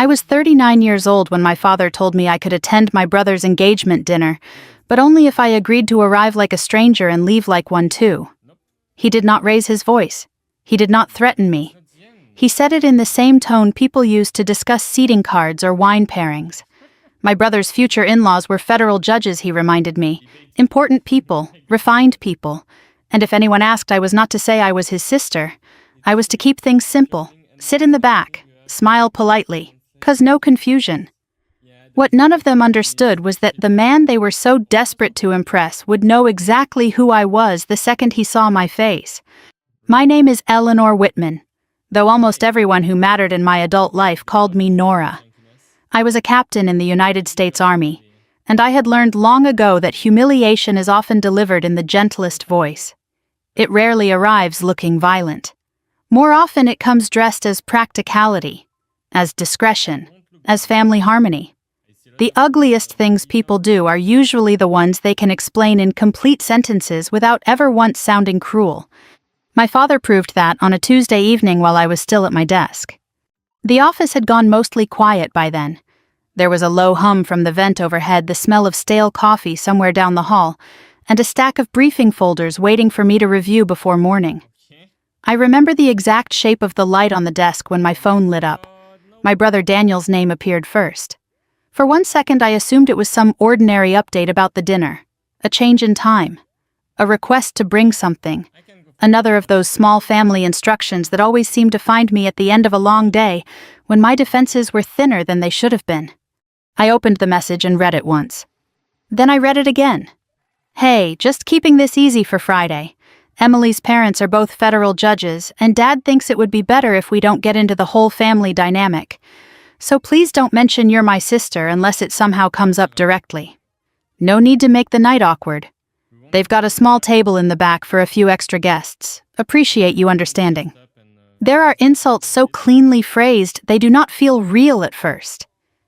I was 39 years old when my father told me I could attend my brother's engagement dinner, but only if I agreed to arrive like a stranger and leave like one too. He did not raise his voice. He did not threaten me. He said it in the same tone people use to discuss seating cards or wine pairings. My brother's future in-laws were federal judges, he reminded me. Important people, refined people. And if anyone asked, I was not to say I was his sister. I was to keep things simple, sit in the back, smile politely, 'cause no confusion. What none of them understood was that the man they were so desperate to impress would know exactly who I was the second he saw my face. My name is Eleanor Whitman, though almost everyone who mattered in my adult life called me Nora. I was a captain in the United States Army, and I had learned long ago that humiliation is often delivered in the gentlest voice. It rarely arrives looking violent. More often it comes dressed as practicality, as discretion, as family harmony. The ugliest things people do are usually the ones they can explain in complete sentences without ever once sounding cruel. My father proved that on a Tuesday evening while I was still at my desk. The office had gone mostly quiet by then. There was a low hum from the vent overhead, the smell of stale coffee somewhere down the hall, and a stack of briefing folders waiting for me to review before morning. I remember the exact shape of the light on the desk when my phone lit up. My brother Daniel's name appeared first. For one second I assumed it was some ordinary update about the dinner, a change in time, a request to bring something, another of those small family instructions that always seemed to find me at the end of a long day when my defenses were thinner than they should have been. I opened the message and read it once. Then I read it again. Hey, just keeping this easy for Friday. Emily's parents are both federal judges, and Dad thinks it would be better if we don't get into the whole family dynamic. So please don't mention you're my sister unless it somehow comes up directly. No need to make the night awkward. They've got a small table in the back for a few extra guests. Appreciate you understanding. There are insults so cleanly phrased they do not feel real at first.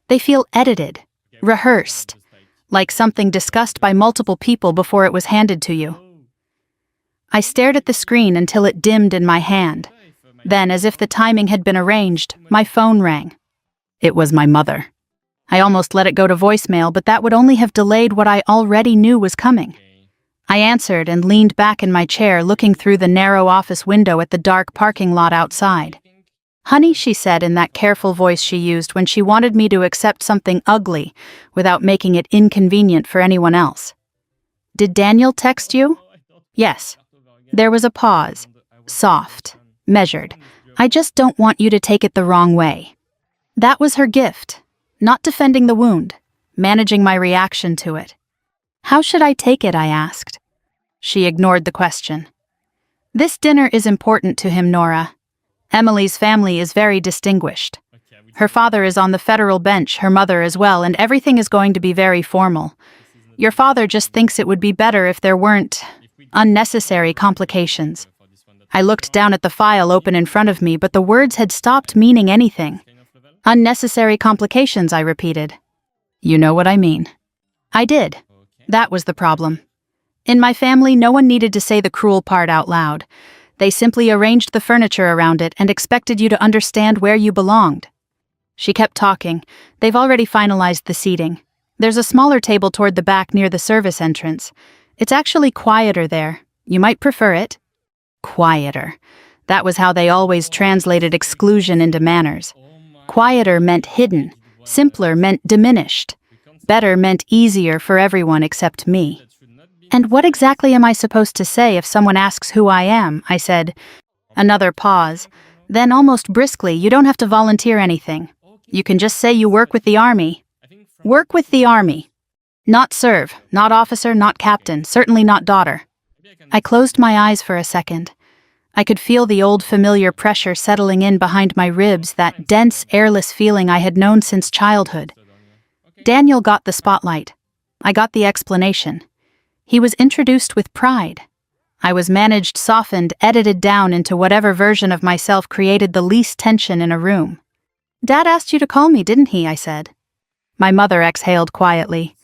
They feel edited, rehearsed, like something discussed by multiple people before it was handed to you. I stared at the screen until it dimmed in my hand. Then, as if the timing had been arranged, my phone rang. It was my mother. I almost let it go to voicemail, but that would only have delayed what I already knew was coming. I answered and leaned back in my chair, looking through the narrow office window at the dark parking lot outside. "Honey," she said in that careful voice she used when she wanted me to accept something ugly without making it inconvenient for anyone else. "Did Daniel text you?" "Yes." There was a pause. Soft. Measured. "I just don't want you to take it the wrong way." That was her gift. Not defending the wound. Managing my reaction to it. "How should I take it?" I asked. She ignored the question. "This dinner is important to him, Nora. Emily's family is very distinguished. Her father is on the federal bench, her mother as well, and everything is going to be very formal. Your father just thinks it would be better if there weren't unnecessary complications." I looked down at the file open in front of me, but the words had stopped meaning anything. "Unnecessary complications," I repeated. "You know what I mean." I did. That was the problem. In my family, no one needed to say the cruel part out loud. They simply arranged the furniture around it and expected you to understand where you belonged. She kept talking. "They've already finalized the seating. There's a smaller table toward the back near the service entrance. It's actually quieter there. You might prefer it." Quieter. That was how they always translated exclusion into manners. Quieter meant hidden. Simpler meant diminished. Better meant easier for everyone except me. "And what exactly am I supposed to say if someone asks who I am?" I said. Another pause. Then almost briskly, "You don't have to volunteer anything. You can just say you work with the Army." Work with the Army. Not serve, not officer, not captain, certainly not daughter. I closed my eyes for a second. I could feel the old familiar pressure settling in behind my ribs, that dense, airless feeling I had known since childhood. Daniel got the spotlight. I got the explanation. He was introduced with pride. I was managed, softened, edited down into whatever version of myself created the least tension in a room. "Dad asked you to call me, didn't he?" I said. My mother exhaled quietly.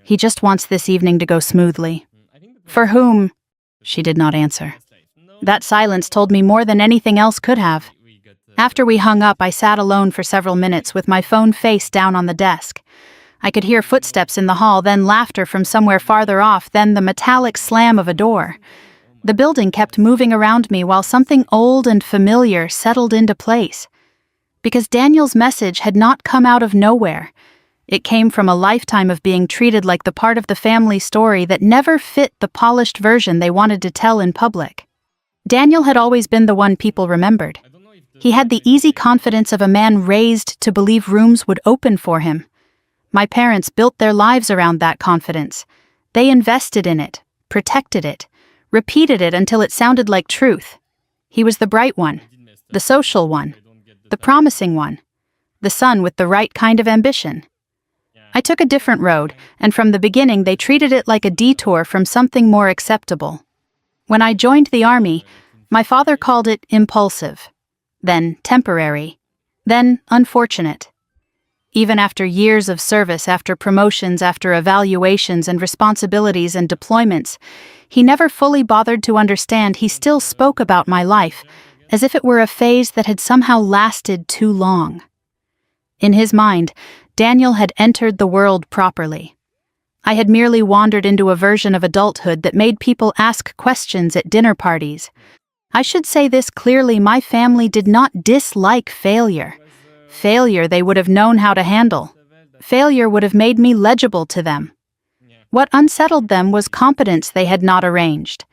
"He just wants this evening to go smoothly." "For whom?" She did not answer. That silence told me more than anything else could have. After we hung up, I sat alone for several minutes with my phone face down on the desk. I could hear footsteps in the hall, then laughter from somewhere farther off, then the metallic slam of a door. The building kept moving around me while something old and familiar settled into place. Because Daniel's message had not come out of nowhere. It came from a lifetime of being treated like the part of the family story that never fit the polished version they wanted to tell in public. Daniel had always been the one people remembered. He had the easy confidence of a man raised to believe rooms would open for him. My parents built their lives around that confidence. They invested in it, protected it, repeated it until it sounded like truth. He was the bright one, the social one, the promising one, the son with the right kind of ambition. I took a different road, and from the beginning they treated it like a detour from something more acceptable. When I joined the army, my father called it impulsive, then temporary, then unfortunate. Even after years of service, after promotions, after evaluations and responsibilities and deployments, he never fully bothered to understand. He still spoke about my life as if it were a phase that had somehow lasted too long. In his mind, Daniel had entered the world properly. I had merely wandered into a version of adulthood that made people ask questions at dinner parties. I should say this clearly: my family did not dislike failure. Failure they would have known how to handle. Failure would have made me legible to them. What unsettled them was competence they had not arranged,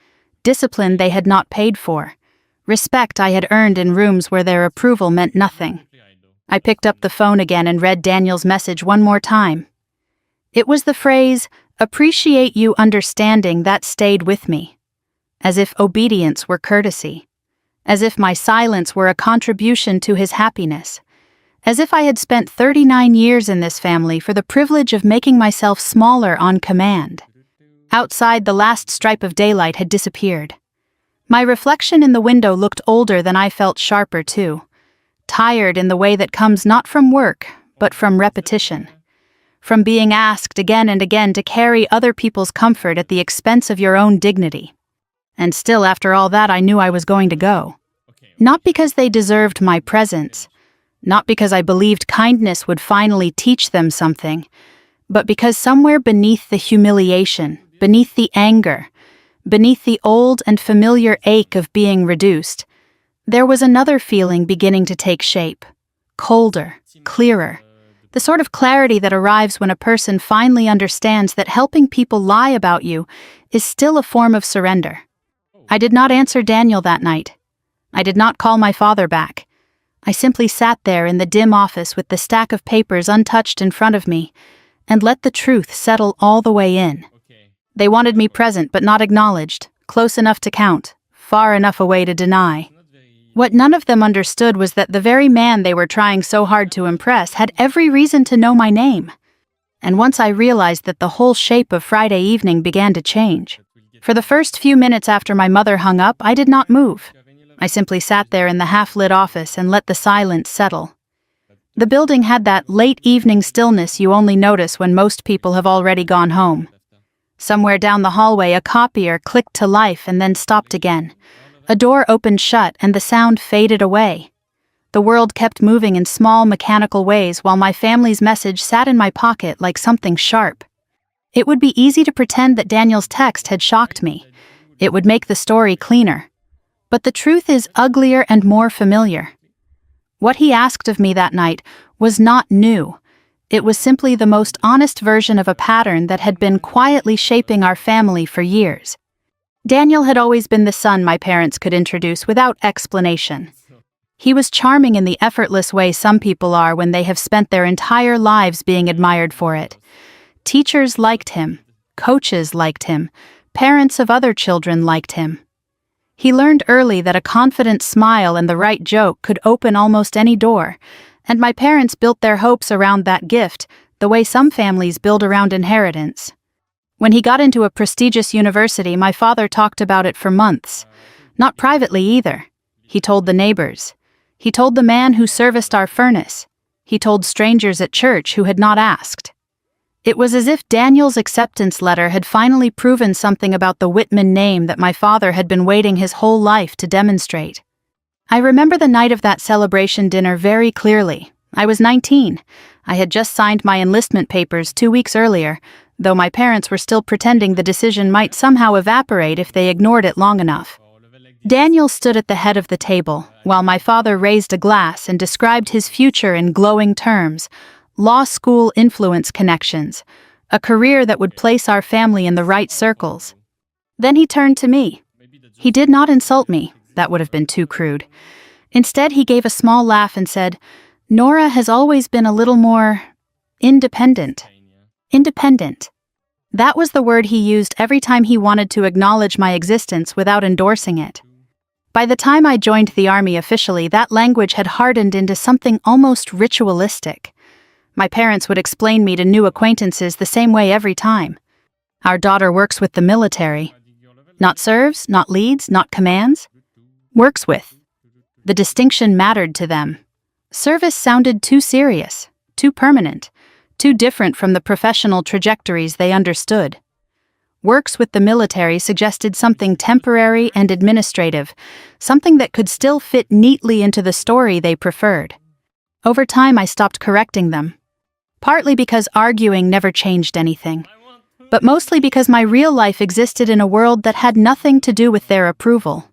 discipline they had not paid for, respect I had earned in rooms where their approval meant nothing. I picked up the phone again and read Daniel's message one more time. It was the phrase, "Appreciate you understanding," that stayed with me. As if obedience were courtesy. As if my silence were a contribution to his happiness. As if I had spent 39 years in this family for the privilege of making myself smaller on command. Outside, the last stripe of daylight had disappeared. My reflection in the window looked older than I felt, sharper too. Tired in the way that comes not from work, but from repetition. From being asked again and again to carry other people's comfort at the expense of your own dignity. And still, after all that, I knew I was going to go. Not because they deserved my presence, not because I believed kindness would finally teach them something, but because somewhere beneath the humiliation, beneath the anger, beneath the old and familiar ache of being reduced, there was another feeling beginning to take shape. Colder, clearer. The sort of clarity that arrives when a person finally understands that helping people lie about you is still a form of surrender. I did not answer Daniel that night. I did not call my father back. I simply sat there in the dim office with the stack of papers untouched in front of me and let the truth settle all the way in. They wanted me present but not acknowledged, close enough to count, far enough away to deny. What none of them understood was that the very man they were trying so hard to impress had every reason to know my name. And once I realized that the whole shape of Friday evening began to change. For the first few minutes after my mother hung up, I did not move. I simply sat there in the half-lit office and let the silence settle. The building had that late evening stillness you only notice when most people have already gone home. Somewhere down the hallway, a copier clicked to life and then stopped again. A door opened shut and the sound faded away. The world kept moving in small mechanical ways while my family's message sat in my pocket like something sharp. It would be easy to pretend that Daniel's text had shocked me. It would make the story cleaner. But the truth is uglier and more familiar. What he asked of me that night was not new. It was simply the most honest version of a pattern that had been quietly shaping our family for years. Daniel had always been the son my parents could introduce without explanation. He was charming in the effortless way some people are when they have spent their entire lives being admired for it. Teachers liked him, coaches liked him, parents of other children liked him. He learned early that a confident smile and the right joke could open almost any door, and my parents built their hopes around that gift, the way some families build around inheritance. When he got into a prestigious university, my father talked about it for months. Not privately either. He told the neighbors. He told the man who serviced our furnace. He told strangers at church who had not asked. It was as if Daniel's acceptance letter had finally proven something about the Whitman name that my father had been waiting his whole life to demonstrate. I remember the night of that celebration dinner very clearly. I was 19. I had just signed my enlistment papers 2 weeks earlier, though my parents were still pretending the decision might somehow evaporate if they ignored it long enough. Daniel stood at the head of the table, while my father raised a glass and described his future in glowing terms: law school influence connections, a career that would place our family in the right circles. Then he turned to me. He did not insult me. That would have been too crude. Instead, he gave a small laugh and said, "Nora has always been a little more independent." Independent. That was the word he used every time he wanted to acknowledge my existence without endorsing it. By the time I joined the army officially, that language had hardened into something almost ritualistic. My parents would explain me to new acquaintances the same way every time. Our daughter works with the military. Not serves, not leads, not commands. Works with. The distinction mattered to them. Service sounded too serious, too permanent, too different from the professional trajectories they understood. Works with the military suggested something temporary and administrative, something that could still fit neatly into the story they preferred. Over time, I stopped correcting them. Partly because arguing never changed anything, but mostly because my real life existed in a world that had nothing to do with their approval.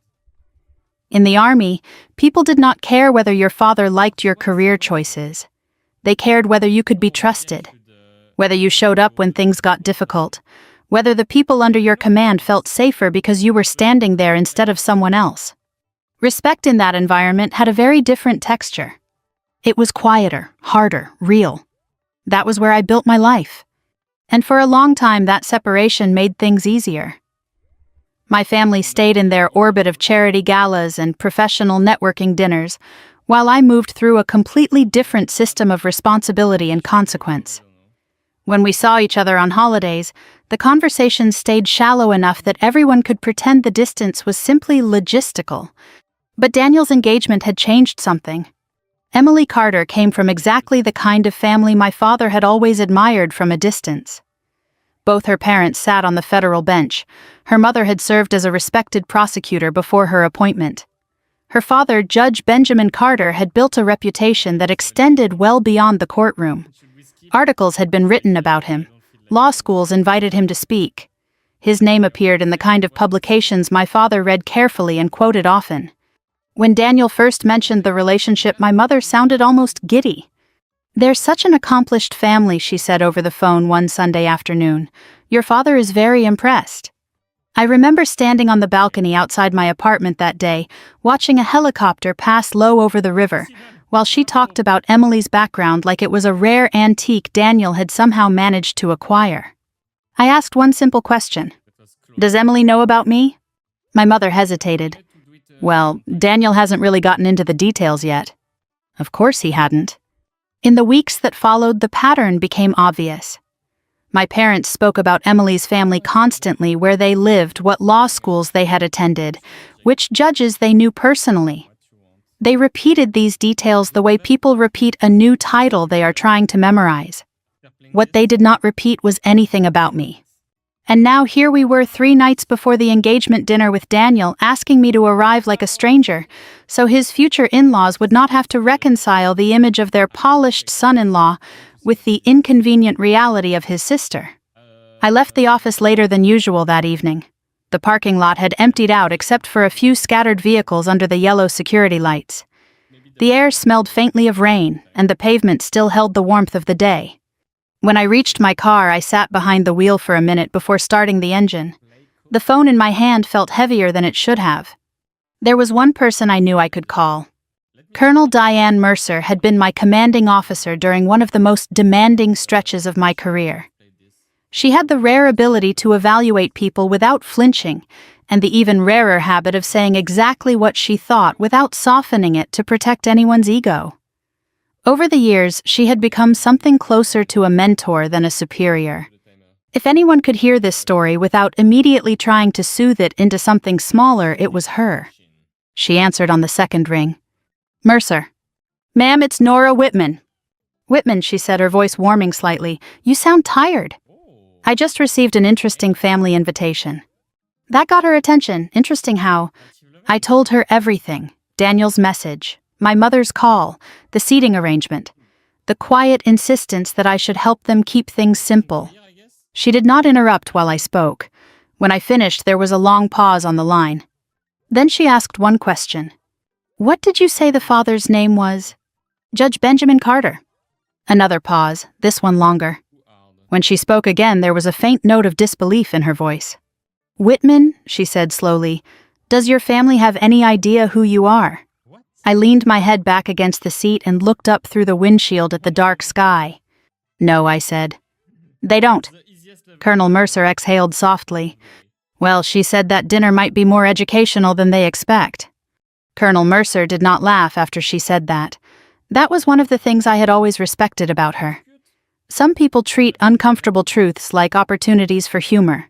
In the army, people did not care whether your father liked your career choices. They cared whether you could be trusted, whether you showed up when things got difficult, whether the people under your command felt safer because you were standing there instead of someone else. Respect in that environment had a very different texture. It was quieter, harder, real. That was where I built my life. And for a long time, that separation made things easier. My family stayed in their orbit of charity galas and professional networking dinners, while I moved through a completely different system of responsibility and consequence. When we saw each other on holidays, the conversations stayed shallow enough that everyone could pretend the distance was simply logistical. But Daniel's engagement had changed something. Emily Carter came from exactly the kind of family my father had always admired from a distance. Both her parents sat on the federal bench. Her mother had served as a respected prosecutor before her appointment. Her father, Judge Benjamin Carter, had built a reputation that extended well beyond the courtroom. Articles had been written about him. Law schools invited him to speak. His name appeared in the kind of publications my father read carefully and quoted often. When Daniel first mentioned the relationship, my mother sounded almost giddy. "They're such an accomplished family," she said over the phone one Sunday afternoon. "Your father is very impressed." I remember standing on the balcony outside my apartment that day, watching a helicopter pass low over the river, while she talked about Emily's background like it was a rare antique Daniel had somehow managed to acquire. I asked one simple question. "Does Emily know about me?" My mother hesitated. "Well, Daniel hasn't really gotten into the details yet." Of course he hadn't. In the weeks that followed, the pattern became obvious. My parents spoke about Emily's family constantly, where they lived, what law schools they had attended, which judges they knew personally. They repeated these details the way people repeat a new title they are trying to memorize. What they did not repeat was anything about me. And now here we were 3 nights before the engagement dinner with Daniel, asking me to arrive like a stranger, so his future in-laws would not have to reconcile the image of their polished son-in-law with the inconvenient reality of his sister. I left the office later than usual that evening. The parking lot had emptied out except for a few scattered vehicles under the yellow security lights. The air smelled faintly of rain, and the pavement still held the warmth of the day. When I reached my car, I sat behind the wheel for a minute before starting the engine. The phone in my hand felt heavier than it should have. There was one person I knew I could call. Colonel Diane Mercer had been my commanding officer during one of the most demanding stretches of my career. She had the rare ability to evaluate people without flinching, and the even rarer habit of saying exactly what she thought without softening it to protect anyone's ego. Over the years, she had become something closer to a mentor than a superior. If anyone could hear this story without immediately trying to soothe it into something smaller, it was her. She answered on the second ring. "Mercer." "Ma'am, it's Nora Whitman." "Whitman," she said, her voice warming slightly. "You sound tired." "I just received an interesting family invitation." That got her attention. Interesting how? I told her everything. Daniel's message, my mother's call, the seating arrangement, the quiet insistence that I should help them keep things simple. She did not interrupt while I spoke. When I finished, there was a long pause on the line. Then she asked one question. What did you say the father's name was? Judge Benjamin Carter. Another pause, this one longer. When she spoke again, there was a faint note of disbelief in her voice. Whitman, she said slowly, does your family have any idea who you are? I leaned my head back against the seat and looked up through the windshield at the dark sky. No, I said. They don't. Colonel Mercer exhaled softly. Well, she said that dinner might be more educational than they expect. Colonel Mercer did not laugh after she said that. That was one of the things I had always respected about her. Some people treat uncomfortable truths like opportunities for humor.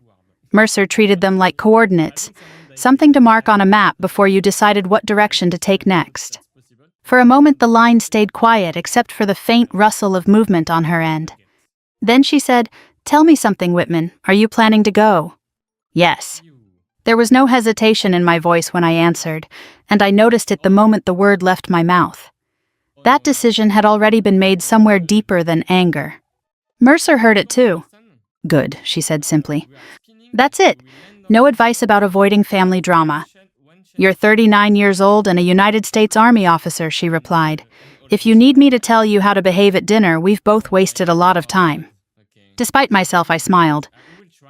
Mercer treated them like coordinates, something to mark on a map before you decided what direction to take next. For a moment the line stayed quiet except for the faint rustle of movement on her end. Then she said, Tell me something, Whitman. Are you planning to go? Yes. There was no hesitation in my voice when I answered, and I noticed it the moment the word left my mouth. That decision had already been made somewhere deeper than anger. Mercer heard it too. Good, she said simply. That's it. No advice about avoiding family drama. You're 39 years old and a United States Army officer, she replied. If you need me to tell you how to behave at dinner, we've both wasted a lot of time. Despite myself, I smiled.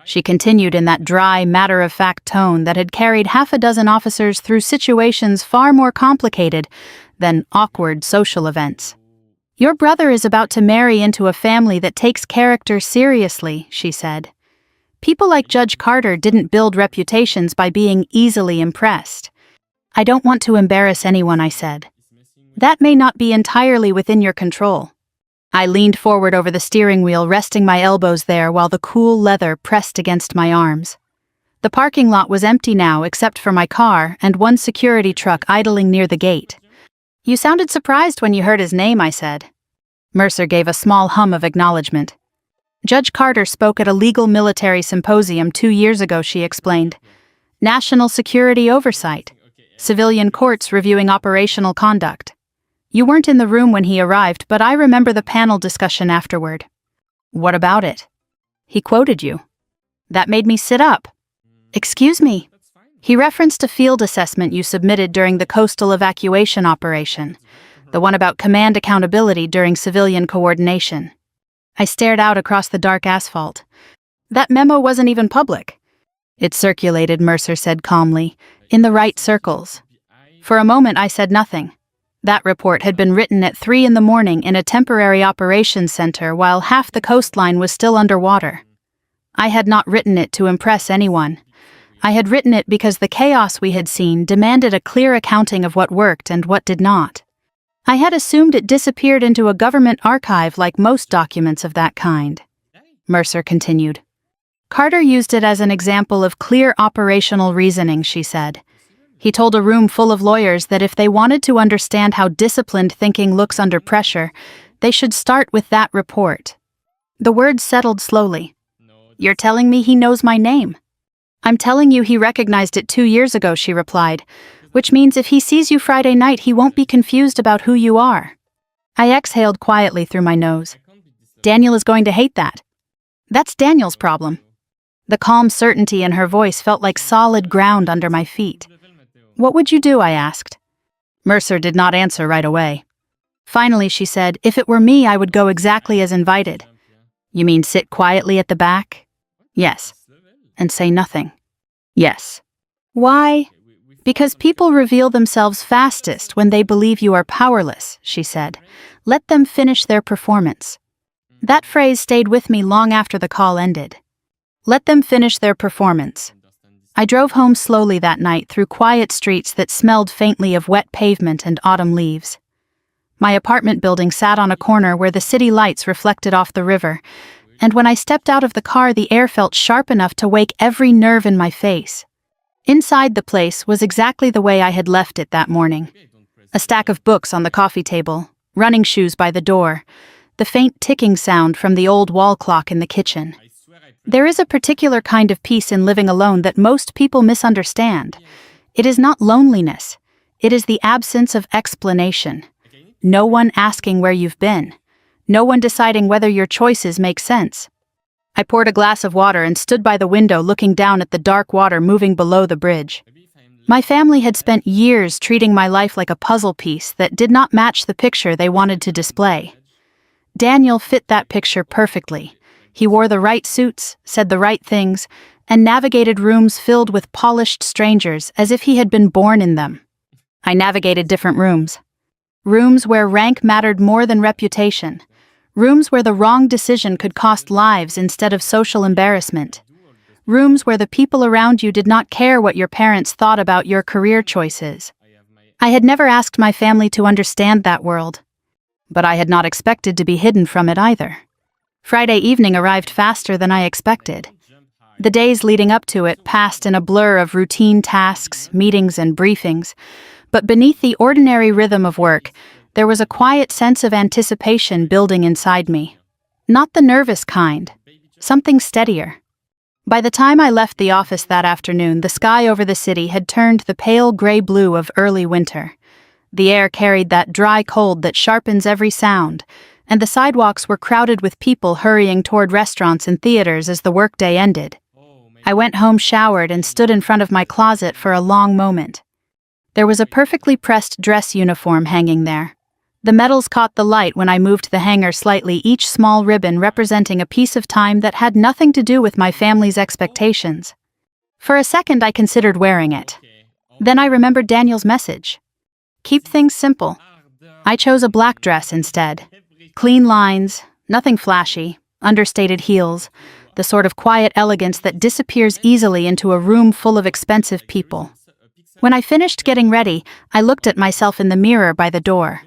She continued in that dry, matter-of-fact tone that had carried half a dozen officers through situations far more complicated than awkward social events. Your brother is about to marry into a family that takes character seriously, she said. People like Judge Carter didn't build reputations by being easily impressed. I don't want to embarrass anyone, I said. That may not be entirely within your control. I leaned forward over the steering wheel, resting my elbows there while the cool leather pressed against my arms. The parking lot was empty now except for my car and one security truck idling near the gate. You sounded surprised when you heard his name, I said. Mercer gave a small hum of acknowledgement. Judge Carter spoke at a legal military symposium 2 years ago, she explained. National security oversight. Civilian courts reviewing operational conduct. You weren't in the room when he arrived, but I remember the panel discussion afterward. What about it? He quoted you. That made me sit up. Excuse me. He referenced a field assessment you submitted during the coastal evacuation operation, the one about command accountability during civilian coordination. I stared out across the dark asphalt. That memo wasn't even public. It circulated, Mercer said calmly, in the right circles. For a moment I said nothing. That report had been written at 3 a.m. in a temporary operations center while half the coastline was still underwater. I had not written it to impress anyone. I had written it because the chaos we had seen demanded a clear accounting of what worked and what did not. I had assumed it disappeared into a government archive like most documents of that kind. Mercer continued. Carter used it as an example of clear operational reasoning, she said. He told a room full of lawyers that if they wanted to understand how disciplined thinking looks under pressure, they should start with that report. The words settled slowly. You're telling me he knows my name? I'm telling you he recognized it 2 years ago, she replied, which means if he sees you Friday night, he won't be confused about who you are. I exhaled quietly through my nose. Daniel is going to hate that. That's Daniel's problem. The calm certainty in her voice felt like solid ground under my feet. What would you do? I asked. Mercer did not answer right away. Finally, she said, if it were me, I would go exactly as invited. You mean sit quietly at the back? Yes. And say nothing? Yes. Why? Because people reveal themselves fastest when they believe you are powerless, she said. Let them finish their performance. That phrase stayed with me long after the call ended. Let them finish their performance. I drove home slowly that night through quiet streets that smelled faintly of wet pavement and autumn leaves. My apartment building sat on a corner where the city lights reflected off the river, and when I stepped out of the car, the air felt sharp enough to wake every nerve in my face. Inside the place was exactly the way I had left it that morning. A stack of books on the coffee table, running shoes by the door, the faint ticking sound from the old wall clock in the kitchen. There is a particular kind of peace in living alone that most people misunderstand. It is not loneliness. It is the absence of explanation. No one asking where you've been. No one deciding whether your choices make sense. I poured a glass of water and stood by the window looking down at the dark water moving below the bridge. My family had spent years treating my life like a puzzle piece that did not match the picture they wanted to display. Daniel fit that picture perfectly. He wore the right suits, said the right things, and navigated rooms filled with polished strangers as if he had been born in them. I navigated different rooms. Rooms where rank mattered more than reputation. Rooms where the wrong decision could cost lives instead of social embarrassment. Rooms where the people around you did not care what your parents thought about your career choices. I had never asked my family to understand that world, but I had not expected to be hidden from it either. Friday evening arrived faster than I expected. The days leading up to it passed in a blur of routine tasks, meetings, and briefings, but beneath the ordinary rhythm of work, there was a quiet sense of anticipation building inside me. Not the nervous kind, something steadier. By the time I left the office that afternoon, the sky over the city had turned the pale gray blue of early winter. The air carried that dry cold that sharpens every sound, and the sidewalks were crowded with people hurrying toward restaurants and theaters as the workday ended. I went home showered and stood in front of my closet for a long moment. There was a perfectly pressed dress uniform hanging there. The metals caught the light when I moved the hanger slightly, each small ribbon representing a piece of time that had nothing to do with my family's expectations. For a second I considered wearing it. Then I remembered Daniel's message. Keep things simple. I chose a black dress instead. Clean lines, nothing flashy, understated heels, the sort of quiet elegance that disappears easily into a room full of expensive people. When I finished getting ready, I looked at myself in the mirror by the door.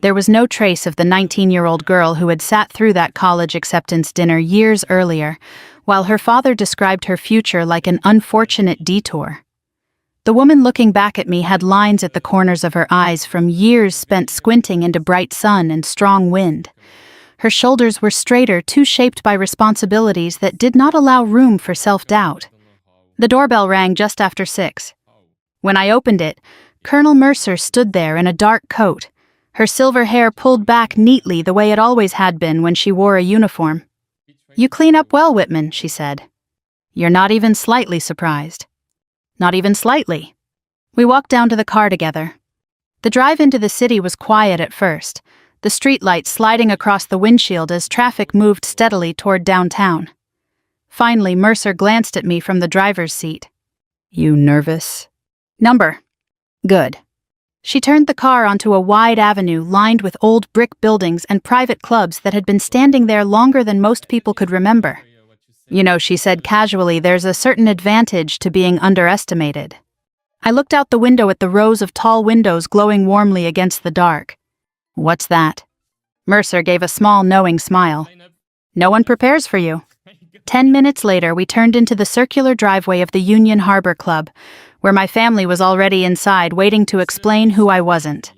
There was no trace of the 19-year-old girl who had sat through that college acceptance dinner years earlier, while her father described her future like an unfortunate detour. The woman looking back at me had lines at the corners of her eyes from years spent squinting into bright sun and strong wind. Her shoulders were straighter, too shaped by responsibilities that did not allow room for self-doubt. The doorbell rang just after 6. When I opened it, Colonel Mercer stood there in a dark coat, her silver hair pulled back neatly the way it always had been when she wore a uniform. "You clean up well, Whitman," she said. "You're not even slightly surprised." Not even slightly. We walked down to the car together. The drive into the city was quiet at first, the streetlights sliding across the windshield as traffic moved steadily toward downtown. Finally, Mercer glanced at me from the driver's seat. "You nervous?" "Number." "Good." She turned the car onto a wide avenue lined with old brick buildings and private clubs that had been standing there longer than most people could remember. "You know," she said casually, "there's a certain advantage to being underestimated." I looked out the window at the rows of tall windows glowing warmly against the dark. "What's that?" Mercer gave a small, knowing smile. "No one prepares for you." 10 minutes later, we turned into the circular driveway of the Union Harbor Club, where my family was already inside waiting to explain who I wasn't.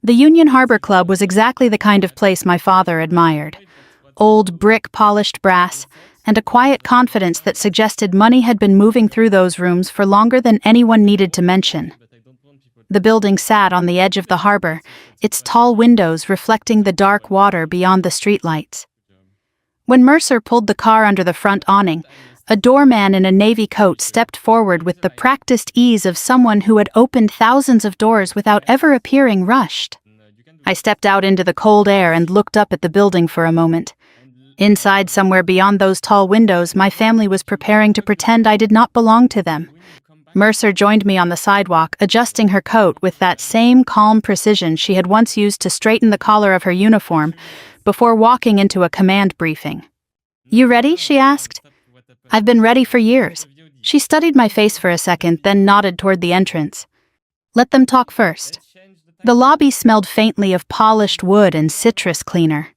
The Union Harbor Club was exactly the kind of place my father admired. Old brick-polished brass, and a quiet confidence that suggested money had been moving through those rooms for longer than anyone needed to mention. The building sat on the edge of the harbor, its tall windows reflecting the dark water beyond the streetlights. When Mercer pulled the car under the front awning, a doorman in a navy coat stepped forward with the practiced ease of someone who had opened thousands of doors without ever appearing rushed. I stepped out into the cold air and looked up at the building for a moment. Inside, somewhere beyond those tall windows, my family was preparing to pretend I did not belong to them. Mercer joined me on the sidewalk, adjusting her coat with that same calm precision she had once used to straighten the collar of her uniform before walking into a command briefing. "You ready?" she asked. "I've been ready for years." She studied my face for a second, then nodded toward the entrance. "Let them talk first." The lobby smelled faintly of polished wood and citrus cleaner.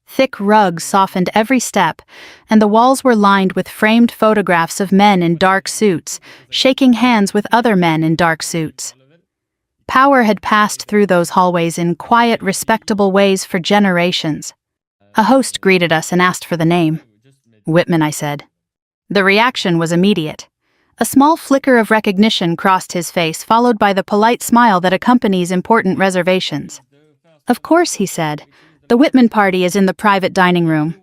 Thick rugs softened every step, and the walls were lined with framed photographs of men in dark suits, shaking hands with other men in dark suits. Power had passed through those hallways in quiet, respectable ways for generations. A host greeted us and asked for the name. "Whitman," I said. The reaction was immediate. A small flicker of recognition crossed his face, followed by the polite smile that accompanies important reservations. "Of course," he said. "The Whitman party is in the private dining room."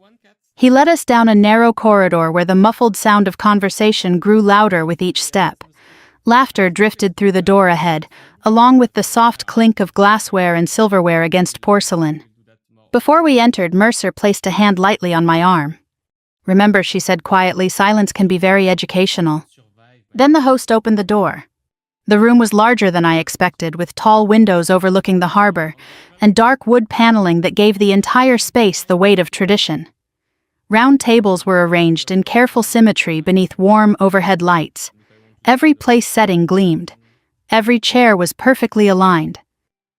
He led us down a narrow corridor where the muffled sound of conversation grew louder with each step. Laughter drifted through the door ahead, along with the soft clink of glassware and silverware against porcelain. Before we entered, Mercer placed a hand lightly on my arm. "Remember," she said quietly, "silence can be very educational." Then the host opened the door. The room was larger than I expected, with tall windows overlooking the harbor, and dark wood paneling that gave the entire space the weight of tradition. Round tables were arranged in careful symmetry beneath warm overhead lights. Every place setting gleamed. Every chair was perfectly aligned.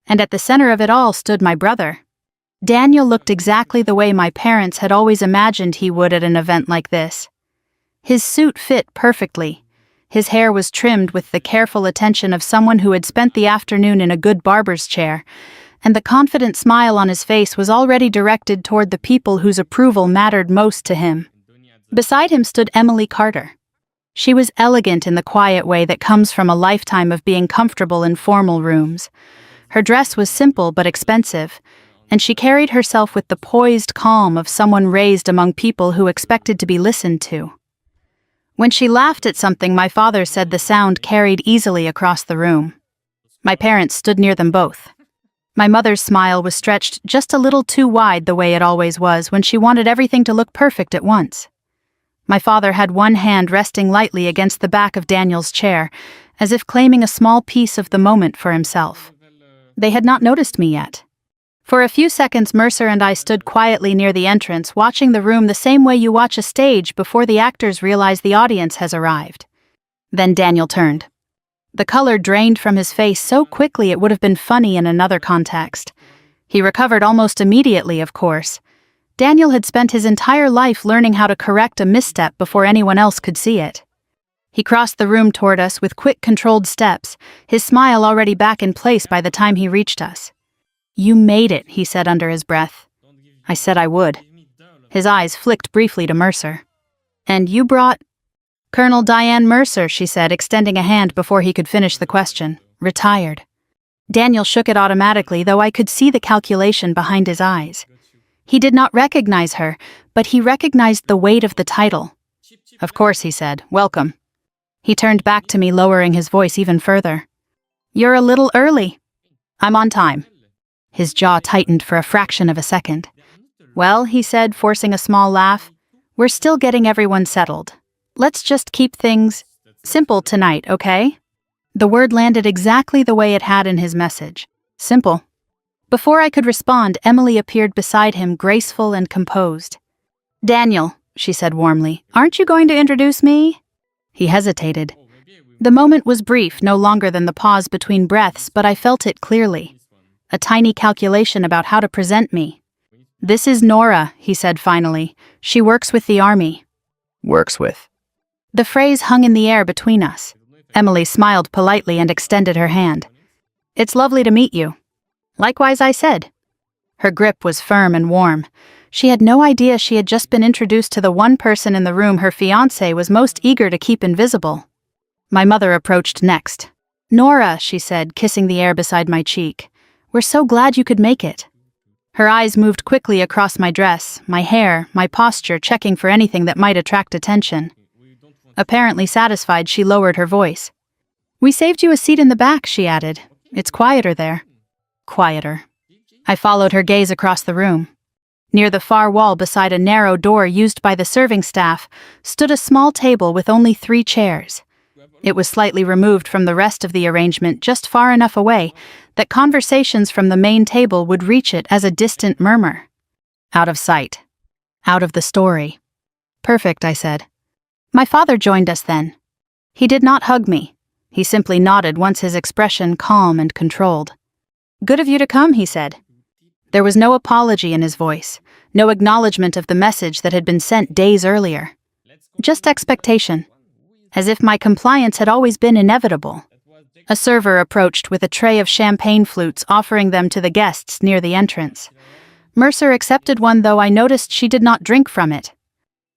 And at the center of it all stood my brother. Daniel looked exactly the way my parents had always imagined he would at an event like this. His suit fit perfectly. His hair was trimmed with the careful attention of someone who had spent the afternoon in a good barber's chair, and the confident smile on his face was already directed toward the people whose approval mattered most to him. Beside him stood Emily Carter. She was elegant in the quiet way that comes from a lifetime of being comfortable in formal rooms. Her dress was simple but expensive, and she carried herself with the poised calm of someone raised among people who expected to be listened to. When she laughed at something, my father said the sound carried easily across the room. My parents stood near them both. My mother's smile was stretched just a little too wide, the way it always was when she wanted everything to look perfect at once. My father had one hand resting lightly against the back of Daniel's chair, as if claiming a small piece of the moment for himself. They had not noticed me yet. For a few seconds, Mercer and I stood quietly near the entrance, watching the room the same way you watch a stage before the actors realize the audience has arrived. Then Daniel turned. The color drained from his face so quickly it would have been funny in another context. He recovered almost immediately, of course. Daniel had spent his entire life learning how to correct a misstep before anyone else could see it. He crossed the room toward us with quick, controlled steps, his smile already back in place by the time he reached us. "You made it," he said under his breath. I said I would. His eyes flicked briefly to Mercer. "And you brought—" "Colonel Diane Mercer," she said, extending a hand before he could finish the question. "Retired." Daniel shook it automatically, though I could see the calculation behind his eyes. He did not recognize her, but he recognized the weight of the title. "Of course," he said. "Welcome." He turned back to me, lowering his voice even further. "You're a little early." "I'm on time." His jaw tightened for a fraction of a second. "Well," he said, forcing a small laugh, "we're still getting everyone settled. Let's just keep things simple tonight, okay?" The word landed exactly the way it had in his message. Simple. Before I could respond, Emily appeared beside him, graceful and composed. "Daniel," she said warmly, "aren't you going to introduce me?" He hesitated. The moment was brief, no longer than the pause between breaths, but I felt it clearly. A tiny calculation about how to present me. "This is Nora," he said finally. "She works with the army." Works with. The phrase hung in the air between us. Emily smiled politely and extended her hand. "It's lovely to meet you." "Likewise," I said. Her grip was firm and warm. She had no idea she had just been introduced to the one person in the room her fiancé was most eager to keep invisible. My mother approached next. "Nora," she said, kissing the air beside my cheek. "We're so glad you could make it." Her eyes moved quickly across my dress, my hair, my posture, checking for anything that might attract attention. Apparently satisfied, she lowered her voice. "We saved you a seat in the back," she added. "It's quieter there." Quieter. I followed her gaze across the room. Near the far wall, beside a narrow door used by the serving staff, stood a small table with only 3 chairs. It was slightly removed from the rest of the arrangement, just far enough away that conversations from the main table would reach it as a distant murmur. Out of sight. Out of the story. "Perfect," I said. My father joined us then. He did not hug me. He simply nodded, once his expression calm and controlled. "Good of you to come," he said. There was no apology in his voice, no acknowledgement of the message that had been sent days earlier. Just expectation. As if my compliance had always been inevitable. A server approached with a tray of champagne flutes, offering them to the guests near the entrance. Mercer accepted one, though I noticed she did not drink from it.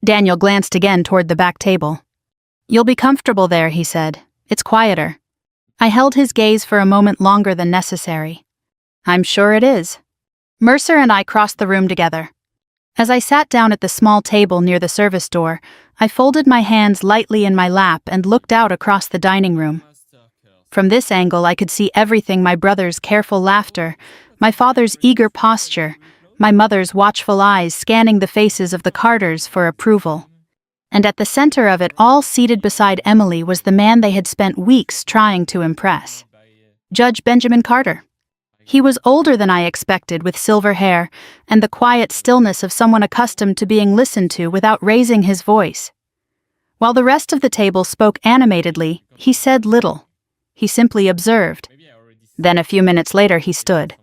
Daniel glanced again toward the back table. "You'll be comfortable there," he said. "It's quieter." I held his gaze for a moment longer than necessary. "I'm sure it is." Mercer and I crossed the room together. As I sat down at the small table near the service door, I folded my hands lightly in my lap and looked out across the dining room. From this angle, I could see everything: my brother's careful laughter, my father's eager posture, my mother's watchful eyes scanning the faces of the Carters for approval. And at the center of it all, seated beside Emily, was the man they had spent weeks trying to impress. Judge Benjamin Carter. He was older than I expected, with silver hair and the quiet stillness of someone accustomed to being listened to without raising his voice. While the rest of the table spoke animatedly, he said little. He simply observed. Then a few minutes later he stood.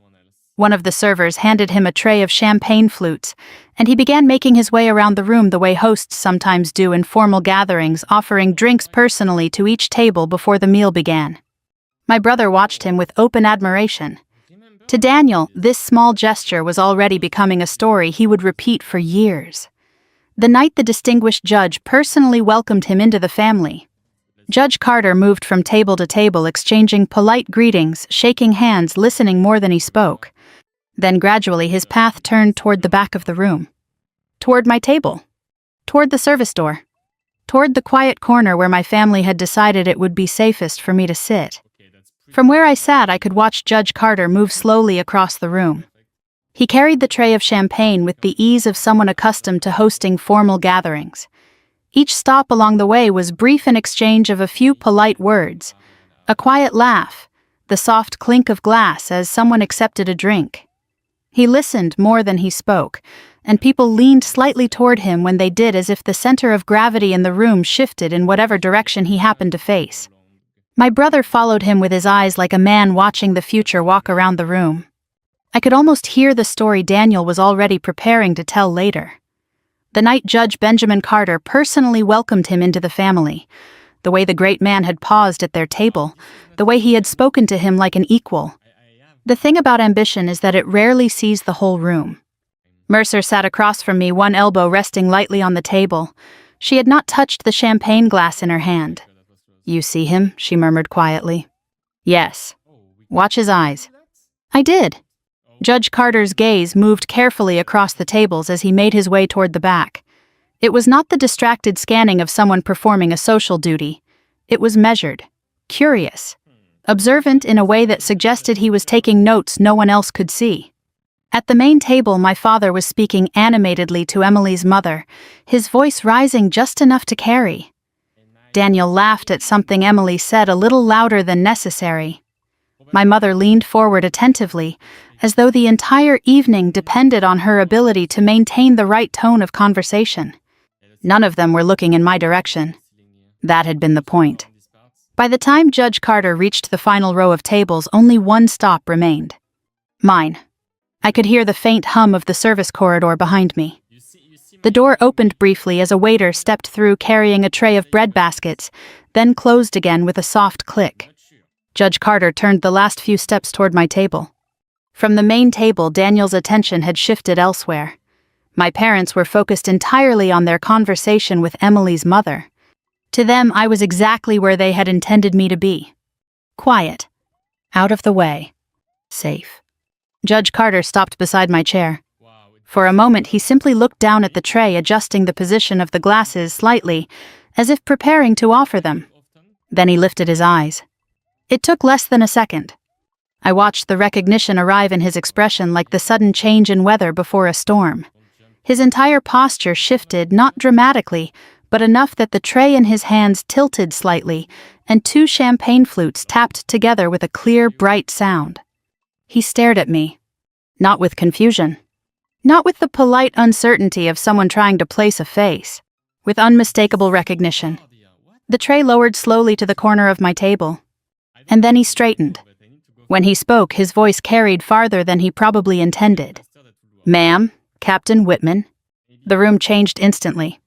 One of the servers handed him a tray of champagne flutes, and he began making his way around the room the way hosts sometimes do in formal gatherings, offering drinks personally to each table before the meal began. My brother watched him with open admiration. To Daniel, this small gesture was already becoming a story he would repeat for years. The night the distinguished judge personally welcomed him into the family, Judge Carter moved from table to table, exchanging polite greetings, shaking hands, listening more than he spoke. Then gradually his path turned toward the back of the room. Toward my table. Toward the service door. Toward the quiet corner where my family had decided it would be safest for me to sit. From where I sat, I could watch Judge Carter move slowly across the room. He carried the tray of champagne with the ease of someone accustomed to hosting formal gatherings. Each stop along the way was brief, an exchange of a few polite words, a quiet laugh, the soft clink of glass as someone accepted a drink. He listened more than he spoke, and people leaned slightly toward him when they did, as if the center of gravity in the room shifted in whatever direction he happened to face. My brother followed him with his eyes like a man watching the future walk around the room. I could almost hear the story Daniel was already preparing to tell later. The night Judge Benjamin Carter personally welcomed him into the family, the way the great man had paused at their table, the way he had spoken to him like an equal. The thing about ambition is that it rarely sees the whole room. Mercer sat across from me, one elbow resting lightly on the table. She had not touched the champagne glass in her hand. "You see him?" she murmured quietly. "Yes. Watch his eyes." I did. Judge Carter's gaze moved carefully across the tables as he made his way toward the back. It was not the distracted scanning of someone performing a social duty. It was measured, curious, observant in a way that suggested he was taking notes no one else could see. At the main table, my father was speaking animatedly to Emily's mother, his voice rising just enough to carry. Daniel laughed at something Emily said, a little louder than necessary. My mother leaned forward attentively, as though the entire evening depended on her ability to maintain the right tone of conversation. None of them were looking in my direction. That had been the point. By the time Judge Carter reached the final row of tables, only one stop remained. Mine. I could hear the faint hum of the service corridor behind me. The door opened briefly as a waiter stepped through carrying a tray of bread baskets, then closed again with a soft click. Judge Carter turned the last few steps toward my table. From the main table, Daniel's attention had shifted elsewhere. My parents were focused entirely on their conversation with Emily's mother. To them, I was exactly where they had intended me to be. Quiet. Out of the way. Safe. Judge Carter stopped beside my chair. For a moment, he simply looked down at the tray, adjusting the position of the glasses slightly, as if preparing to offer them. Then he lifted his eyes. It took less than a second. I watched the recognition arrive in his expression like the sudden change in weather before a storm. His entire posture shifted, not dramatically, but enough that the tray in his hands tilted slightly, and two champagne flutes tapped together with a clear, bright sound. He stared at me. Not with confusion. Not with the polite uncertainty of someone trying to place a face. With unmistakable recognition. The tray lowered slowly to the corner of my table. And then he straightened. When he spoke, his voice carried farther than he probably intended. "Ma'am, Captain Whitman." The room changed instantly.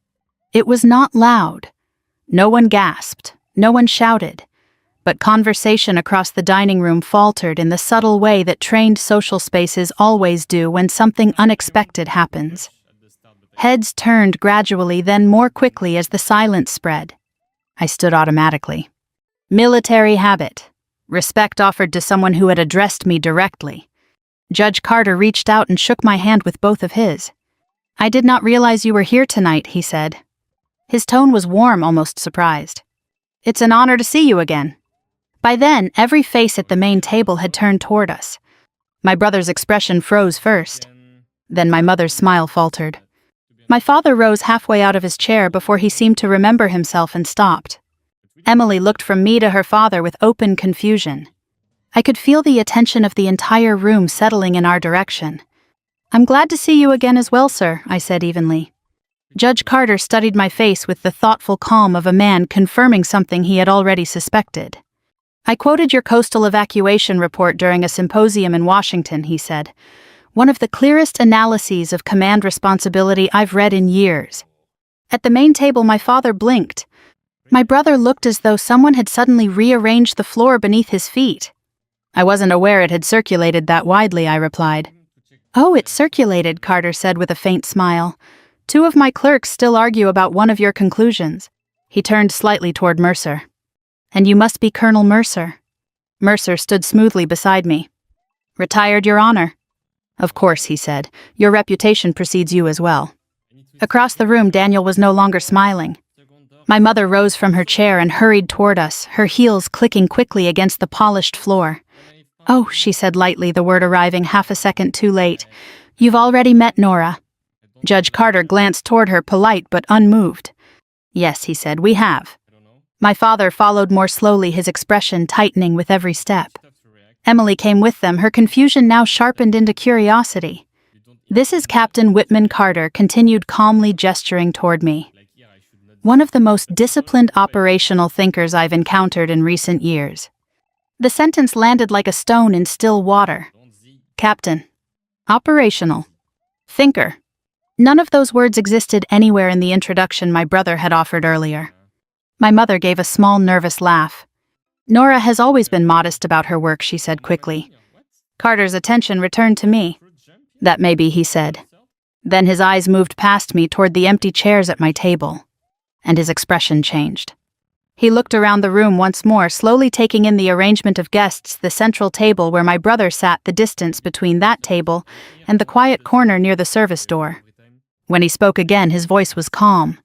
It was not loud. No one gasped, no one shouted. But conversation across the dining room faltered in the subtle way that trained social spaces always do when something unexpected happens. Heads turned gradually, then more quickly as the silence spread. I stood automatically. Military habit. Respect offered to someone who had addressed me directly. Judge Carter reached out and shook my hand with both of his. I did not realize you were here tonight, he said. His tone was warm, almost surprised. It's an honor to see you again. By then, every face at the main table had turned toward us. My brother's expression froze first. Then my mother's smile faltered. My father rose halfway out of his chair before he seemed to remember himself and stopped. Emily looked from me to her father with open confusion. I could feel the attention of the entire room settling in our direction. I'm glad to see you again as well, sir, I said evenly. Judge Carter studied my face with the thoughtful calm of a man confirming something he had already suspected. I quoted your coastal evacuation report during a symposium in Washington, he said. One of the clearest analyses of command responsibility I've read in years. At the main table, my father blinked. My brother looked as though someone had suddenly rearranged the floor beneath his feet. I wasn't aware it had circulated that widely, I replied. Oh, it circulated, Carter said with a faint smile. 2 of my clerks still argue about one of your conclusions. He turned slightly toward Mercer. And you must be Colonel Mercer. Mercer stood smoothly beside me. Retired, Your Honor. Of course, he said. Your reputation precedes you as well. Across the room, Daniel was no longer smiling. My mother rose from her chair and hurried toward us, her heels clicking quickly against the polished floor. Oh, she said lightly, the word arriving half a second too late. You've already met Nora. Judge Carter glanced toward her, polite but unmoved. Yes, he said, we have. My father followed more slowly, his expression tightening with every step. Emily came with them, her confusion now sharpened into curiosity. This is Captain Whitman Carter, continued calmly gesturing toward me. One of the most disciplined operational thinkers I've encountered in recent years. The sentence landed like a stone in still water. Captain. Operational. Thinker. None of those words existed anywhere in the introduction my brother had offered earlier. My mother gave a small, nervous laugh. Nora has always been modest about her work, she said quickly. Carter's attention returned to me. That may be, he said. Then his eyes moved past me toward the empty chairs at my table, and his expression changed. He looked around the room once more, slowly taking in the arrangement of guests, the central table where my brother sat, the distance between that table and the quiet corner near the service door. When he spoke again, his voice was calm.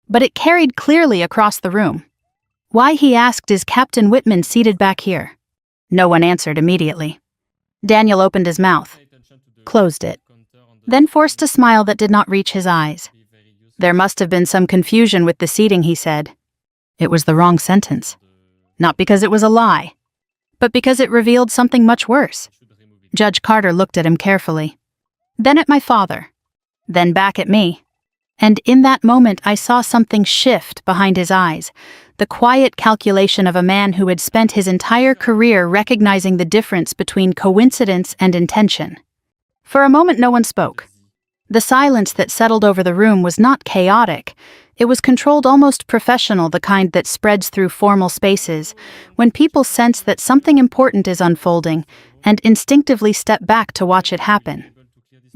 But it carried clearly across the room. Why, he asked, is Captain Whitman seated back here? No one answered immediately. Daniel opened his mouth, closed it, then forced a smile that did not reach his eyes. There must have been some confusion with the seating, he said. It was the wrong sentence. Not because it was a lie, but because it revealed something much worse. Judge Carter looked at him carefully, then at my father, then back at me. And in that moment I saw something shift behind his eyes, the quiet calculation of a man who had spent his entire career recognizing the difference between coincidence and intention. For a moment no one spoke. The silence that settled over the room was not chaotic. It was controlled, almost professional, the kind that spreads through formal spaces, when people sense that something important is unfolding and instinctively step back to watch it happen.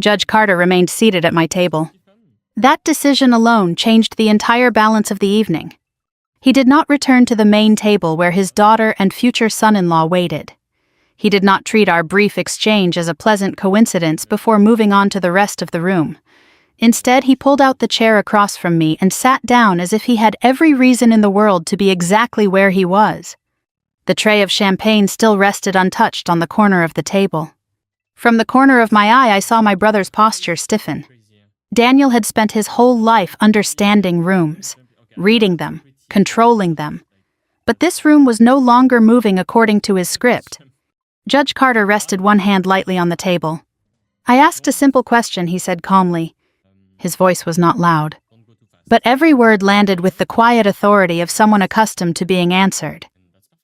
Judge Carter remained seated at my table. That decision alone changed the entire balance of the evening. He did not return to the main table where his daughter and future son-in-law waited. He did not treat our brief exchange as a pleasant coincidence before moving on to the rest of the room. Instead, he pulled out the chair across from me and sat down as if he had every reason in the world to be exactly where he was. The tray of champagne still rested untouched on the corner of the table. From the corner of my eye, I saw my brother's posture stiffen. Daniel had spent his whole life understanding rooms, reading them, controlling them. But this room was no longer moving according to his script. Judge Carter rested one hand lightly on the table. I asked a simple question, he said calmly. His voice was not loud, but every word landed with the quiet authority of someone accustomed to being answered.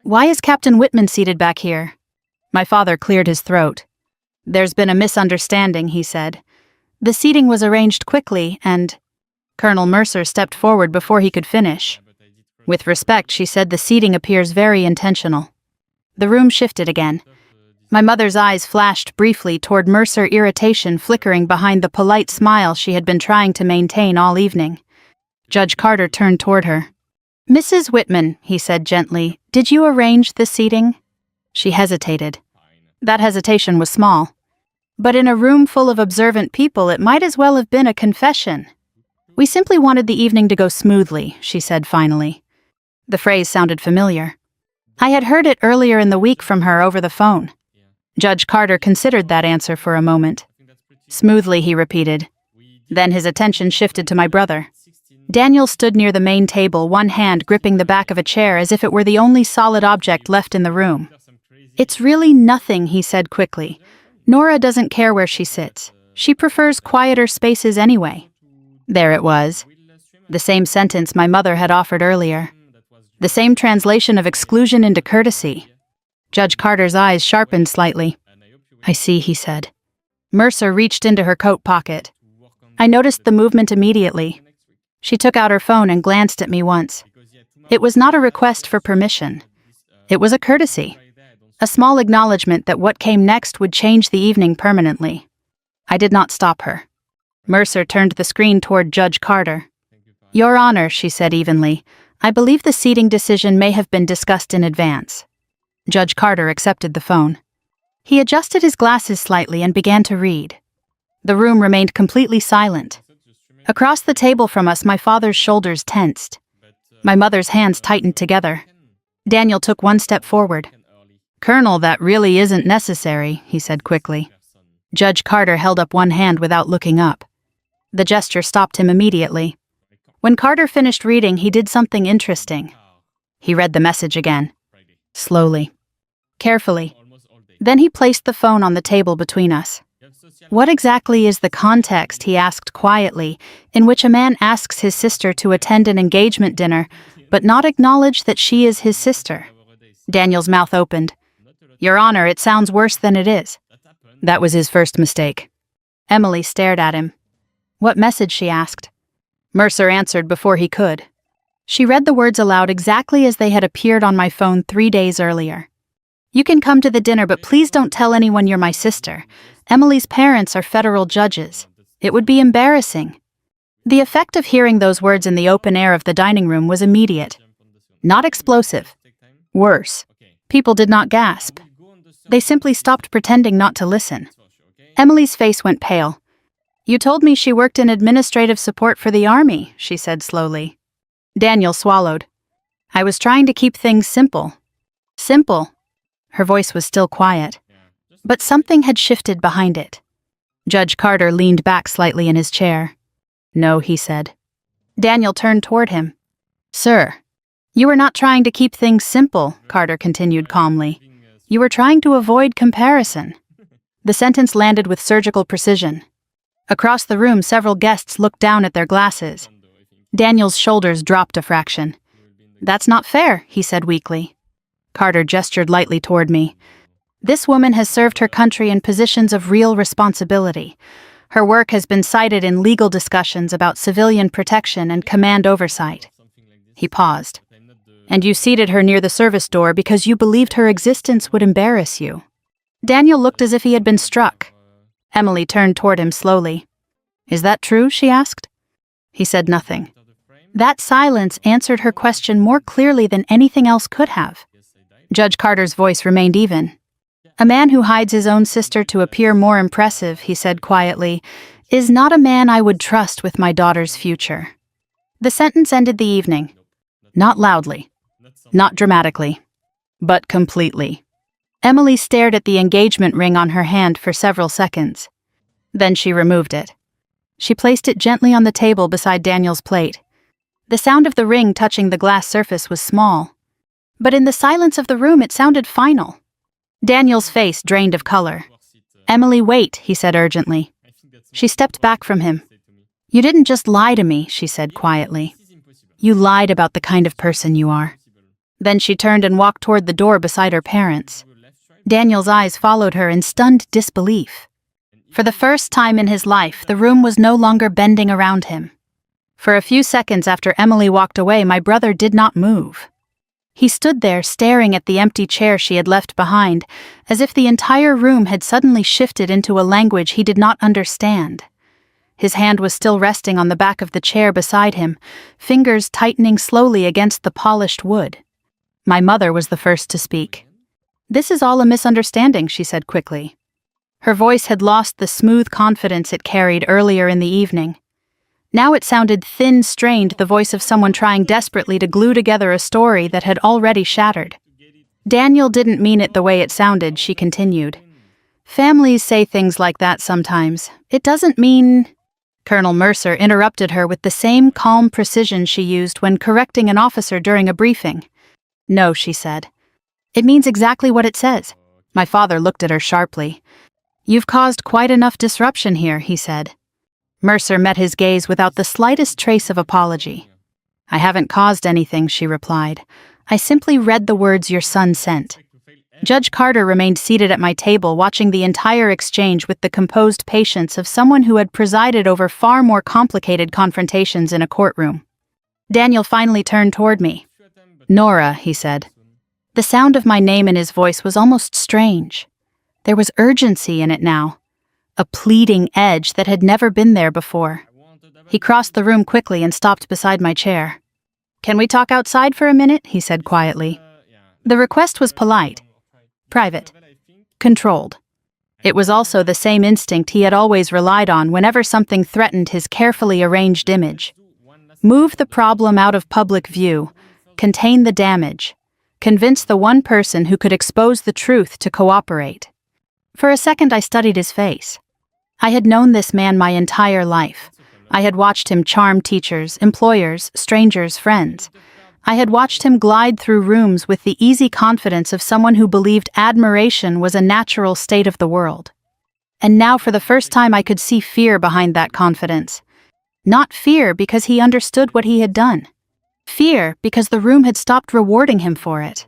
Why is Captain Whitman seated back here? My father cleared his throat. There's been a misunderstanding, he said. The seating was arranged quickly, and Colonel Mercer stepped forward before he could finish. With respect, she said, the seating appears very intentional. The room shifted again. My mother's eyes flashed briefly toward Mercer, irritation flickering behind the polite smile she had been trying to maintain all evening. Judge Carter turned toward her. Mrs. Whitman, he said gently, did you arrange the seating? She hesitated. That hesitation was small. But in a room full of observant people, it might as well have been a confession. We simply wanted the evening to go smoothly, she said finally. The phrase sounded familiar. I had heard it earlier in the week from her over the phone. Judge Carter considered that answer for a moment. Smoothly, he repeated. Then his attention shifted to my brother. Daniel stood near the main table, one hand gripping the back of a chair as if it were the only solid object left in the room. It's really nothing, he said quickly. Nora doesn't care where she sits. She prefers quieter spaces anyway. There it was. The same sentence my mother had offered earlier. The same translation of exclusion into courtesy. Judge Carter's eyes sharpened slightly. I see, he said. Mercer reached into her coat pocket. I noticed the movement immediately. She took out her phone and glanced at me once. It was not a request for permission. It was a courtesy. A small acknowledgement that what came next would change the evening permanently. I did not stop her. Mercer turned the screen toward Judge Carter. Your Honor, she said evenly, I believe the seating decision may have been discussed in advance. Judge Carter accepted the phone. He adjusted his glasses slightly and began to read. The room remained completely silent. Across the table from us, my father's shoulders tensed. My mother's hands tightened together. Daniel took one step forward. Colonel, that really isn't necessary, he said quickly. Judge Carter held up one hand without looking up. The gesture stopped him immediately. When Carter finished reading, he did something interesting. He read the message again. Slowly. Carefully. Then he placed the phone on the table between us. What exactly is the context, he asked quietly, in which a man asks his sister to attend an engagement dinner, but not acknowledge that she is his sister? Daniel's mouth opened. Your Honor, it sounds worse than it is. That was his first mistake. Emily stared at him. What message, she asked. Mercer answered before he could. She read the words aloud exactly as they had appeared on my phone 3 days earlier. You can come to the dinner, but please don't tell anyone you're my sister. Emily's parents are federal judges. It would be embarrassing. The effect of hearing those words in the open air of the dining room was immediate. Not explosive. Worse. People did not gasp. They simply stopped pretending not to listen. Emily's face went pale. You told me she worked in administrative support for the Army, she said slowly. Daniel swallowed. I was trying to keep things simple. Simple. Her voice was still quiet. But something had shifted behind it. Judge Carter leaned back slightly in his chair. No, he said. Daniel turned toward him. Sir, you were not trying to keep things simple, Carter continued calmly. You were trying to avoid comparison. The sentence landed with surgical precision. Across the room, several guests looked down at their glasses. Daniel's shoulders dropped a fraction. That's not fair, he said weakly. Carter gestured lightly toward me. This woman has served her country in positions of real responsibility. Her work has been cited in legal discussions about civilian protection and command oversight. He paused. And you seated her near the service door because you believed her existence would embarrass you. Daniel looked as if he had been struck. Emily turned toward him slowly. Is that true? She asked. He said nothing. That silence answered her question more clearly than anything else could have. Judge Carter's voice remained even. A man who hides his own sister to appear more impressive, he said quietly, is not a man I would trust with my daughter's future. The sentence ended the evening. Not loudly. Not dramatically. But completely. Emily stared at the engagement ring on her hand for several seconds. Then she removed it. She placed it gently on the table beside Daniel's plate. The sound of the ring touching the glass surface was small. But in the silence of the room, it sounded final. Daniel's face drained of color. Emily, wait, he said urgently. She stepped back from him. You didn't just lie to me, she said quietly. You lied about the kind of person you are. Then she turned and walked toward the door beside her parents. Daniel's eyes followed her in stunned disbelief. For the first time in his life, the room was no longer bending around him. For a few seconds after Emily walked away, my brother did not move. He stood there staring at the empty chair she had left behind, as if the entire room had suddenly shifted into a language he did not understand. His hand was still resting on the back of the chair beside him, fingers tightening slowly against the polished wood. My mother was the first to speak. "This is all a misunderstanding," she said quickly. Her voice had lost the smooth confidence it carried earlier in the evening. Now it sounded thin, strained, the voice of someone trying desperately to glue together a story that had already shattered. "Daniel didn't mean it the way it sounded," she continued. "Families say things like that sometimes. It doesn't mean—" Colonel Mercer interrupted her with the same calm precision she used when correcting an officer during a briefing. "No," she said. "It means exactly what it says." My father looked at her sharply. "You've caused quite enough disruption here," he said. Mercer met his gaze without the slightest trace of apology. "I haven't caused anything," she replied. "I simply read the words your son sent." Judge Carter remained seated at my table, watching the entire exchange with the composed patience of someone who had presided over far more complicated confrontations in a courtroom. Daniel finally turned toward me. "Nora," he said. The sound of my name in his voice was almost strange. There was urgency in it now, a pleading edge that had never been there before. He crossed the room quickly and stopped beside my chair. "Can we talk outside for a minute?" he said quietly. The request was polite, private, controlled. It was also the same instinct he had always relied on whenever something threatened his carefully arranged image. Move the problem out of public view, contain the damage, convince the one person who could expose the truth to cooperate. For a second I studied his face. I had known this man my entire life. I had watched him charm teachers, employers, strangers, friends. I had watched him glide through rooms with the easy confidence of someone who believed admiration was a natural state of the world. And now for the first time I could see fear behind that confidence. Not fear because he understood what he had done. Fear because the room had stopped rewarding him for it.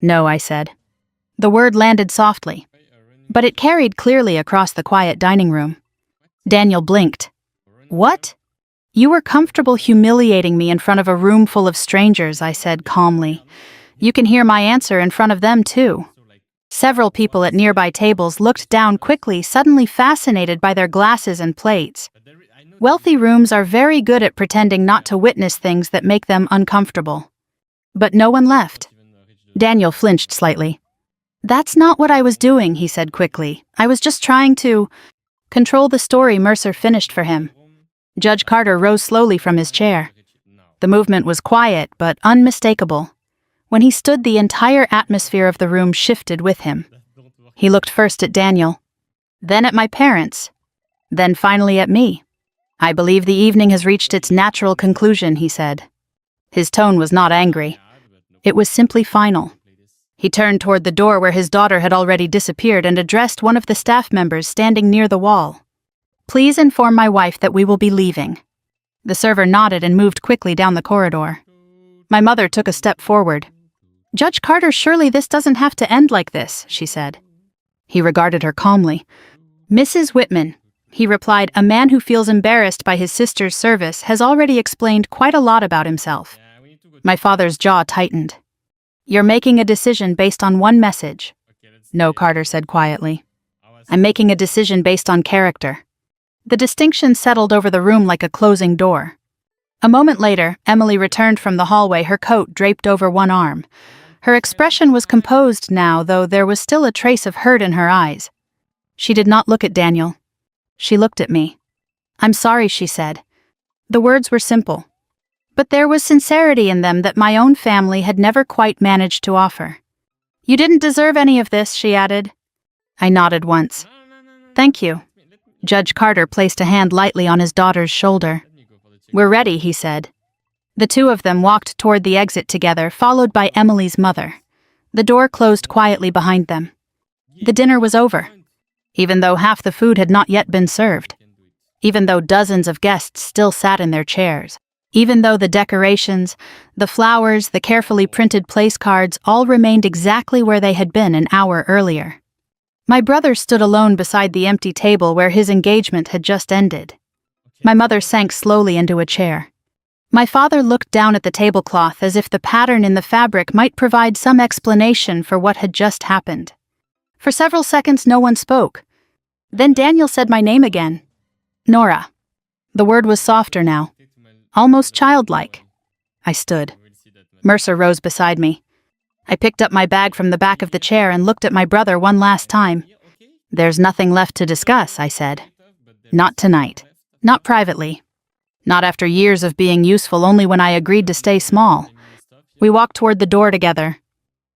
"No," I said. The word landed softly, but it carried clearly across the quiet dining room. Daniel blinked. "What?" "You were comfortable humiliating me in front of a room full of strangers," I said calmly. "You can hear my answer in front of them, too." Several people at nearby tables looked down quickly, suddenly fascinated by their glasses and plates. Wealthy rooms are very good at pretending not to witness things that make them uncomfortable. But no one left. Daniel flinched slightly. "That's not what I was doing," he said quickly. "I was just trying to control the story." Mercer finished for him. Judge Carter rose slowly from his chair. The movement was quiet but unmistakable. When he stood, the entire atmosphere of the room shifted with him. He looked first at Daniel, then at my parents, then finally at me. "I believe the evening has reached its natural conclusion," he said. His tone was not angry. It was simply final. He turned toward the door where his daughter had already disappeared and addressed one of the staff members standing near the wall. "Please inform my wife that we will be leaving." The server nodded and moved quickly down the corridor. My mother took a step forward. "Judge Carter, surely this doesn't have to end like this," she said. He regarded her calmly. "Mrs. Whitman," he replied, "a man who feels embarrassed by his sister's service has already explained quite a lot about himself." My father's jaw tightened. "You're making a decision based on one message." "No," Carter said quietly. "I'm making a decision based on character." The distinction settled over the room like a closing door. A moment later, Emily returned from the hallway, her coat draped over one arm. Her expression was composed now, though there was still a trace of hurt in her eyes. She did not look at Daniel. She looked at me. "I'm sorry," she said. The words were simple, but there was sincerity in them that my own family had never quite managed to offer. "You didn't deserve any of this," she added. I nodded once. "Thank you." Judge Carter placed a hand lightly on his daughter's shoulder. "We're ready," he said. The two of them walked toward the exit together, followed by Emily's mother. The door closed quietly behind them. The dinner was over, even though half the food had not yet been served, even though dozens of guests still sat in their chairs, even though the decorations, the flowers, the carefully printed place cards all remained exactly where they had been an hour earlier. My brother stood alone beside the empty table where his engagement had just ended. My mother sank slowly into a chair. My father looked down at the tablecloth as if the pattern in the fabric might provide some explanation for what had just happened. For several seconds no one spoke. Then Daniel said my name again. "Nora." The word was softer now, almost childlike. I stood. Mercer rose beside me. I picked up my bag from the back of the chair and looked at my brother one last time. "There's nothing left to discuss," I said. "Not tonight. Not privately. Not after years of being useful only when I agreed to stay small." We walked toward the door together.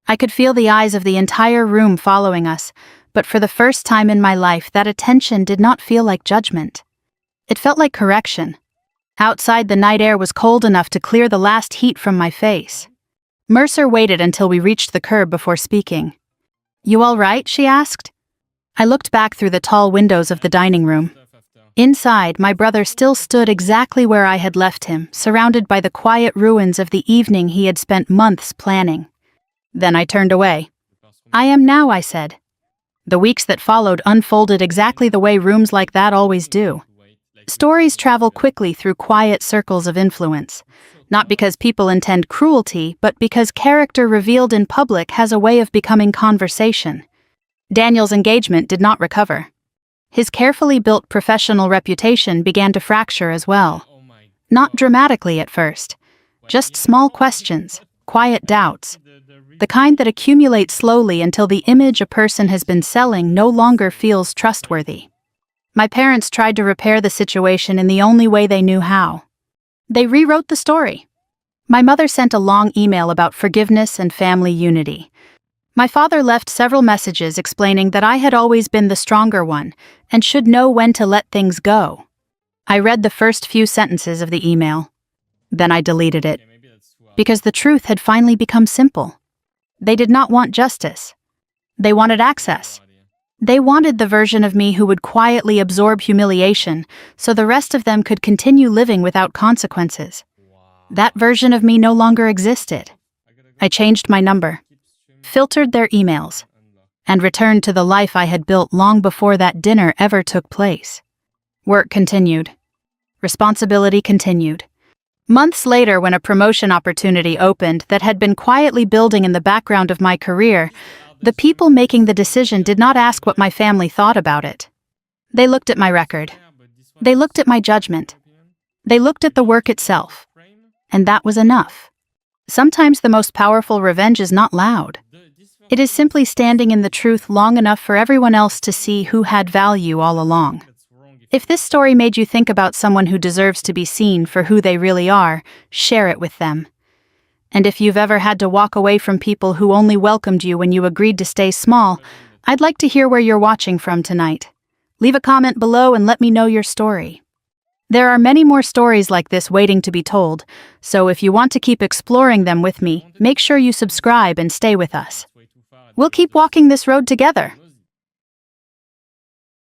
I could feel the eyes of the entire room following us, but for the first time in my life that attention did not feel like judgment. It felt like correction. Outside, the night air was cold enough to clear the last heat from my face. Mercer waited until we reached the curb before speaking. "You all right?" she asked. I looked back through the tall windows of the dining room. Inside, my brother still stood exactly where I had left him, surrounded by the quiet ruins of the evening he had spent months planning. Then I turned away. "I am now," I said. The weeks that followed unfolded exactly the way rooms like that always do. Stories travel quickly through quiet circles of influence, not because people intend cruelty, but because character revealed in public has a way of becoming conversation. Daniel's engagement did not recover. His carefully built professional reputation began to fracture as well. Not dramatically at first, just small questions, quiet doubts, the kind that accumulate slowly until the image a person has been selling no longer feels trustworthy. My parents tried to repair the situation in the only way they knew how. They rewrote the story. My mother sent a long email about forgiveness and family unity. My father left several messages explaining that I had always been the stronger one and should know when to let things go. I read the first few sentences of the email. Then I deleted it, because the truth had finally become simple. They did not want justice. They wanted access. They wanted the version of me who would quietly absorb humiliation so the rest of them could continue living without consequences. That version of me no longer existed. I changed my number, filtered their emails, and returned to the life I had built long before that dinner ever took place. Work continued. Responsibility continued. Months later, when a promotion opportunity opened that had been quietly building in the background of my career, the people making the decision did not ask what my family thought about it. They looked at my record. They looked at my judgment. They looked at the work itself. And that was enough. Sometimes the most powerful revenge is not loud. It is simply standing in the truth long enough for everyone else to see who had value all along. If this story made you think about someone who deserves to be seen for who they really are, share it with them. And if you've ever had to walk away from people who only welcomed you when you agreed to stay small, I'd like to hear where you're watching from tonight. Leave a comment below and let me know your story. There are many more stories like this waiting to be told, so if you want to keep exploring them with me, make sure you subscribe and stay with us. We'll keep walking this road together.